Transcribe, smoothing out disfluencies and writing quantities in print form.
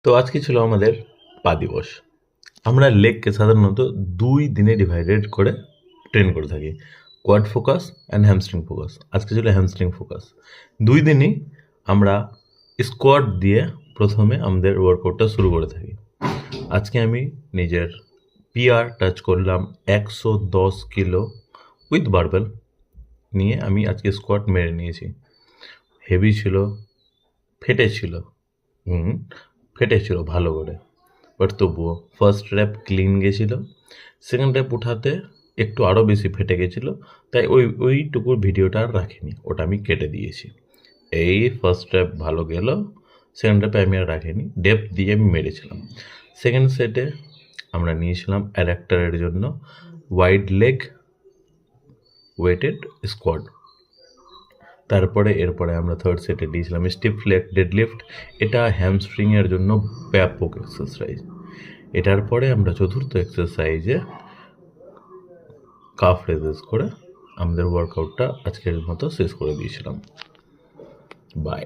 তো আজকে ছিল আমাদের পা দিবস। আমরা লেগকে সাধারণত ২ দিনে ডিভাইডেড করে ট্রেন করে থাকি। Quad focus and hamstring focus. আজকে ছিল হ্যামস্ট্রিং ফোকাস। ২ দিনই আমরা স্কোয়াড দিয়ে প্রথমে আমাদের ওয়ার্কআউটটা শুরু করে থাকি। আজকে আমি নিজের পিআর টাচ করলাম ১১০ কিলো উইথ বারবেল নিয়ে আমি আজকে স্কোয়াড মেরে নিয়েছি। হেভি ছিল, ফেটেছিল। ফেটেছিল ভালো করে। বাট তবুও ফার্স্ট র্যাপ ক্লিন গেছিলো, সেকেন্ড র্যাপ উঠাতে একটু আরও বেশি ফেটে গেছিলো, তাই ওইটুকুর ভিডিওটা আর রাখিনি, ওটা আমি কেটে দিয়েছি। এই ফার্স্ট র্যাপ ভালো গেল, সেকেন্ড র্যাপে আমি আর রাখিনি, ডেপথ দিয়ে আমি মেরেছিলাম। সেকেন্ড সেটে আমরা নিয়েছিলাম অ্যাডাক্টারের জন্য ওয়াইড লেগ ওয়েটেড স্কোয়াড। এরপরে আমরা থার্ড সেটে দিয়েছিলাম স্টিফ লেগ ডেডলিফট। এটা হ্যামস্ট্রিংয়ের জন্য ব্যাপক এক্সারসাইজ। এটার পরে আমরা চতুর্থ এক্সারসাইজে কাফ রেজেস করে আমাদের ওয়ার্কআউটটা আজকের মতো শেষ করে দিয়েছিলাম। বাই।